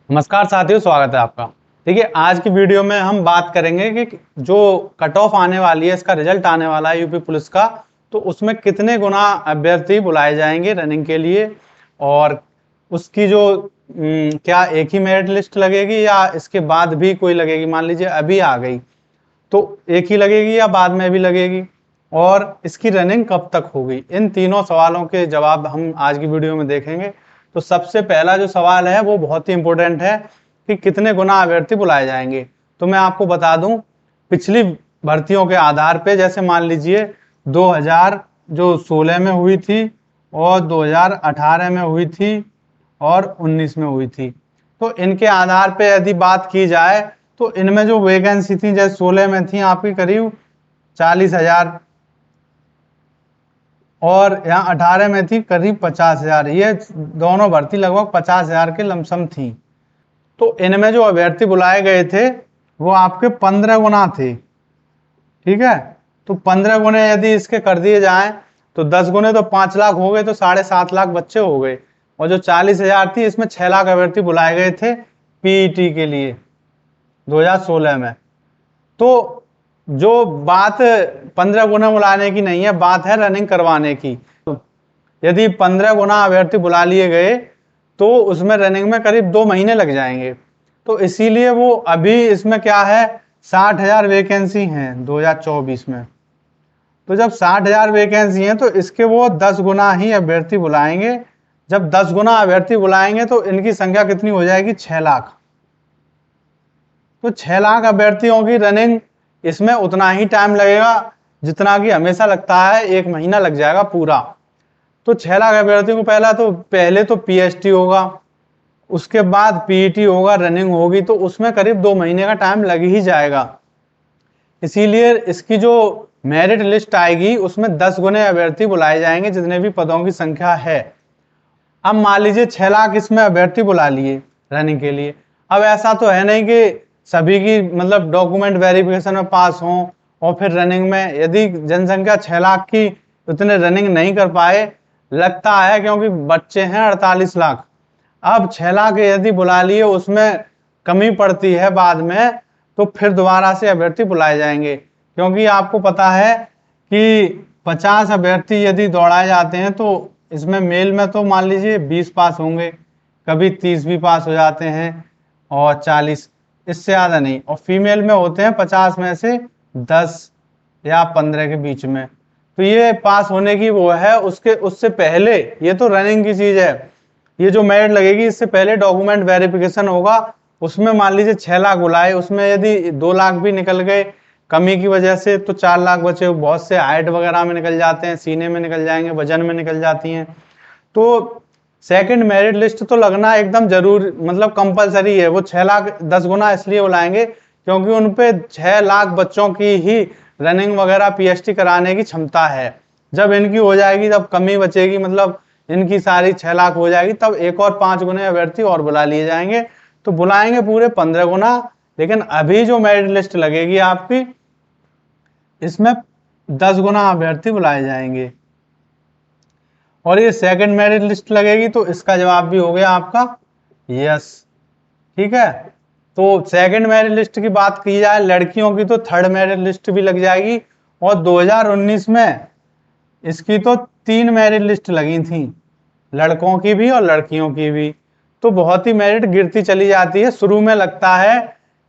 नमस्कार साथियों, स्वागत है आपका। देखिए, आज की वीडियो में हम बात करेंगे कि जो कट ऑफ आने वाली है, इसका रिजल्ट आने वाला है यूपी पुलिस का, तो उसमें कितने गुना अभ्यर्थी बुलाए जाएंगे रनिंग के लिए, और उसकी जो क्या एक ही मेरिट लिस्ट लगेगी या इसके बाद भी कोई लगेगी। मान लीजिए अभी आ गई तो एक ही लगेगी या बाद में भी लगेगी, और इसकी रनिंग कब तक होगी। इन तीनों सवालों के जवाब हम आज की वीडियो में देखेंगे। तो सबसे पहला जो सवाल है वो बहुत ही इंपॉर्टेंट है कि कितने गुना अभ्यर्थी बुलाए जाएंगे। तो मैं आपको बता दूं, पिछली भर्तियों के आधार पे, जैसे मान लीजिए 2016 में हुई थी और 2018 में हुई थी और 19 में हुई थी, तो इनके आधार पे यदि बात की जाए तो इनमें जो वैकेंसी थी, जैसे 16 में थी आपकी करीब 40,000 और यहाँ 18 में थी करीब 50,000। ये दोनों भर्ती लगभग 50,000 के लमसम थी। तो इनमें जो अभ्यर्थी बुलाए गए थे वो आपके 15 गुना थे। ठीक है, तो 15 गुने यदि इसके कर दिए जाएं तो 10 गुने तो 5 लाख हो गए, तो 7.5 लाख बच्चे हो गए। और जो 40,000 थी, इसमें 6 लाख अभ्यर्थी बुलाए गए थे पीईटी के लिए 2016 में। तो जो बात 15 गुना बुलाने की नहीं है, बात है रनिंग करवाने की। यदि 15 गुना अभ्यर्थी बुला लिए गए तो उसमें रनिंग में करीब 2 महीने लग जाएंगे। तो इसीलिए वो अभी इसमें क्या है, 60,000 वैकेंसी हैं 2024 में। तो जब 60,000 वैकेंसी हैं तो इसके वो 10 गुना ही अभ्यर्थी बुलाएंगे। जब 10 गुना अभ्यर्थी बुलाएंगे तो इनकी संख्या कितनी हो जाएगी, 6 लाख। तो 6 लाख अभ्यर्थियों की रनिंग, इसमें उतना ही टाइम लगेगा जितना कि हमेशा लगता है, 1 महीना लग जाएगा पूरा। तो 6 लाख अभ्यर्थियों को पहले तो पीएसटी होगा, उसके बाद पीईटी होगा, रनिंग होगी, तो उसमें करीब 2 महीने का टाइम लग ही जाएगा। इसीलिए इसकी जो मेरिट लिस्ट आएगी उसमें 10 गुने अभ्यर्थी बुलाए जाएंगे, जितने भी पदों की संख्या है। अब मान लीजिए 6 लाख इसमें अभ्यर्थी बुला लिए रनिंग के लिए। अब ऐसा तो है नहीं कि सभी की मतलब डॉक्यूमेंट वेरिफिकेशन में पास हों और फिर रनिंग में, यदि जनसंख्या 6 लाख की उतने रनिंग नहीं कर पाए, लगता है क्योंकि बच्चे हैं 48 लाख। अब 6 लाख यदि बुला लिए, उसमें कमी पड़ती है बाद में, तो फिर दोबारा से अभ्यर्थी बुलाए जाएंगे। क्योंकि आपको पता है कि 50 अभ्यर्थी यदि दौड़ाए जाते हैं तो इसमें मेल में तो मान लीजिए 20 पास होंगे, कभी 30 भी पास हो जाते हैं और 40, इससे ज्यादा नहीं। और फीमेल में होते हैं 50 में से 10 या 15 के बीच में। तो ये पास होने की वो है, उसके उससे पहले ये तो रनिंग की चीज है। ये जो मेरिट लगेगी इससे पहले डॉक्यूमेंट वेरिफिकेशन होगा। उसमें मान लीजिए 6 लाख बुलाए, उसमें यदि 2 लाख भी निकल गए कमी की वजह से, तो 4 लाख बचे। बहुत से हाइट वगैरह में निकल जाते हैं, सीने में निकल जाएंगे, वजन में निकल जाती हैं। तो सेकंड मेरिट लिस्ट तो लगना एकदम जरूर, मतलब कंपलसरी है। वो 6 लाख 10 गुना इसलिए बुलाएंगे क्योंकि उनपे 6 लाख बच्चों की ही रनिंग वगैरह पीएचडी कराने की क्षमता है। जब इनकी हो जाएगी तब कमी बचेगी, मतलब इनकी सारी 6 लाख हो जाएगी, तब एक और 5 गुने अभ्यर्थी और बुला लिए जाएंगे। तो बुलाएंगे पूरे 15 गुना। लेकिन अभी जो मेरिट लिस्ट लगेगी आपकी, इसमें 10 गुना अभ्यर्थी बुलाए जाएंगे। और ये सेकंड मेरिट लिस्ट लगेगी, तो इसका जवाब भी हो गया आपका यस। ठीक है, तो सेकंड मेरिट लिस्ट की बात की जाए लड़कियों की, तो थर्ड मेरिट लिस्ट भी लग जाएगी। और 2019 में इसकी तो 3 मेरिट लिस्ट लगी थी, लड़कों की भी और लड़कियों की भी। तो बहुत ही मेरिट गिरती चली जाती है। शुरू में लगता है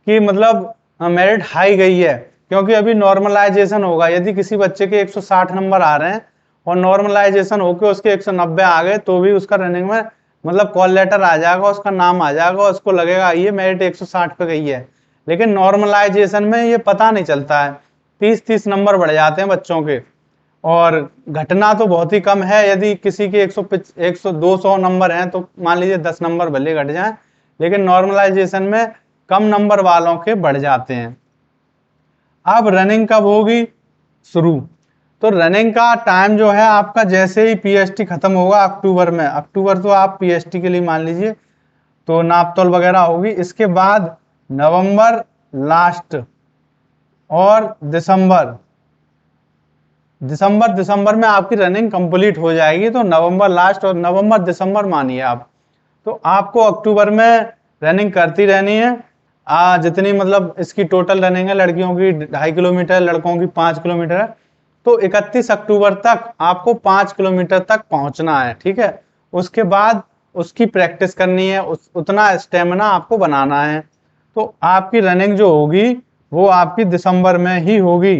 कि मतलब मेरिट हाई गई है, क्योंकि अभी नॉर्मलाइजेशन होगा। यदि किसी बच्चे के 160 नंबर आ रहे हैं और नॉर्मलाइजेशन होकर उसके 190 आ गए, तो भी उसका रनिंग में मतलब कॉल लेटर आ जाएगा, उसका नाम आ जाएगा, उसको लगेगा ये मेरिट 160 पे गई है। लेकिन नॉर्मलाइजेशन में ये पता नहीं चलता है, 30-30 नंबर बढ़ जाते हैं बच्चों के। और घटना तो बहुत ही कम है। यदि किसी के 200 नंबर हैं तो मान लीजिए 10 नंबर भले घट जाएं, लेकिन नॉर्मलाइजेशन में कम नंबर वालों के बढ़ जाते हैं। अब रनिंग कब होगी शुरू, तो रनिंग का टाइम जो है आपका, जैसे ही पीएचडी खत्म होगा अक्टूबर में, अक्टूबर तो आप पीएचडी के लिए मान लीजिए, तो नापतोल वगैरह होगी। इसके बाद नवंबर लास्ट और दिसंबर में आपकी रनिंग कंप्लीट हो जाएगी। तो नवंबर लास्ट और नवंबर दिसंबर मानिए आप, तो आपको अक्टूबर में रनिंग करती रहनी है। जितनी मतलब इसकी टोटल रनिंग है, लड़कियों की 2.5 किलोमीटर, लड़कों की 5 किलोमीटर है। तो 31 अक्टूबर तक आपको 5 किलोमीटर तक पहुंचना है, ठीक है। उसके बाद उसकी प्रैक्टिस करनी है, उतना स्टेमिना आपको बनाना है। तो आपकी रनिंग जो होगी वो आपकी दिसंबर में ही होगी।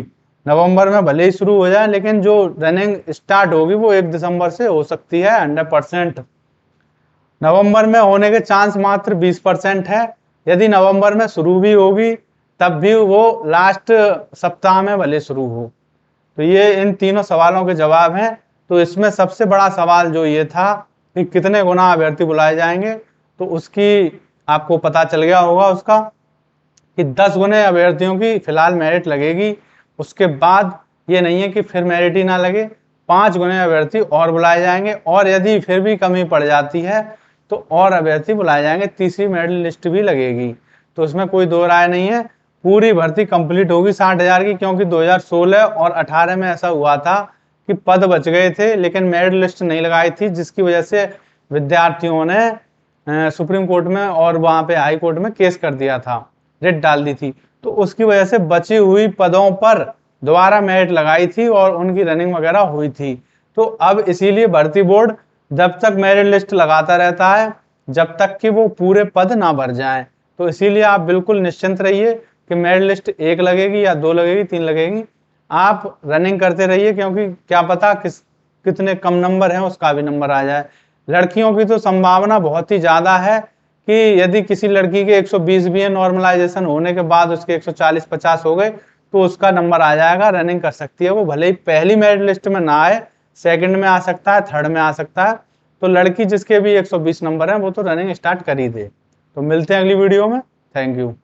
नवंबर में भले ही शुरू हो जाए, लेकिन जो रनिंग स्टार्ट होगी वो 1 दिसंबर से हो सकती है 100%। नवंबर में होने के चांस मात्र 20% है। यदि नवंबर में शुरू भी होगी तब भी वो लास्ट सप्ताह में भले शुरू हो। तो ये इन तीनों सवालों के जवाब हैं। तो इसमें सबसे बड़ा सवाल जो ये था कि कितने गुना अभ्यर्थी बुलाए जाएंगे, तो उसकी आपको पता चल गया होगा उसका कि 10 गुने अभ्यर्थियों की फिलहाल मेरिट लगेगी। उसके बाद ये नहीं है कि फिर मेरिट ही ना लगे, 5 गुने अभ्यर्थी और बुलाए जाएंगे, और यदि फिर भी कमी पड़ जाती है तो और अभ्यर्थी बुलाए जाएंगे, तीसरी मेरिट लिस्ट भी लगेगी। तो इसमें कोई दो राय नहीं है, पूरी भर्ती कंप्लीट होगी 60,000 की। क्योंकि 2016 और 18 में ऐसा हुआ था कि पद बच गए थे लेकिन मेरिट लिस्ट नहीं लगाई थी, जिसकी वजह से विद्यार्थियों ने सुप्रीम कोर्ट में और वहां पे हाई कोर्ट में केस कर दिया था, रिट डाल दी थी। तो उसकी वजह से बची हुई पदों पर दोबारा मेरिट लगाई थी और उनकी रनिंग वगैरह हुई थी। तो अब इसीलिए भर्ती बोर्ड जब तक मेरिट लिस्ट लगाता रहता है जब तक कि वो पूरे पद ना भर जाएं। तो इसीलिए आप बिल्कुल निश्चिंत रहिए कि मेरिट लिस्ट 1 लगेगी या 2 लगेगी, 3 लगेगी। आप रनिंग करते रहिए, क्योंकि क्या पता कितने कम नंबर हैं उसका भी नंबर आ जाए। लड़कियों की तो संभावना बहुत ही ज्यादा है कि यदि किसी लड़की के 120 भी है, नॉर्मलाइजेशन होने के बाद उसके 140-50 हो गए तो उसका नंबर आ जाएगा, रनिंग कर सकती है वो। भले ही पहली मेरिट लिस्ट में ना आए, सेकंड में आ सकता है, थर्ड में आ सकता है। तो लड़की जिसके भी 120 नंबर है वो तो रनिंग स्टार्ट कर ही दे। तो मिलते हैं अगली वीडियो में। Thank you.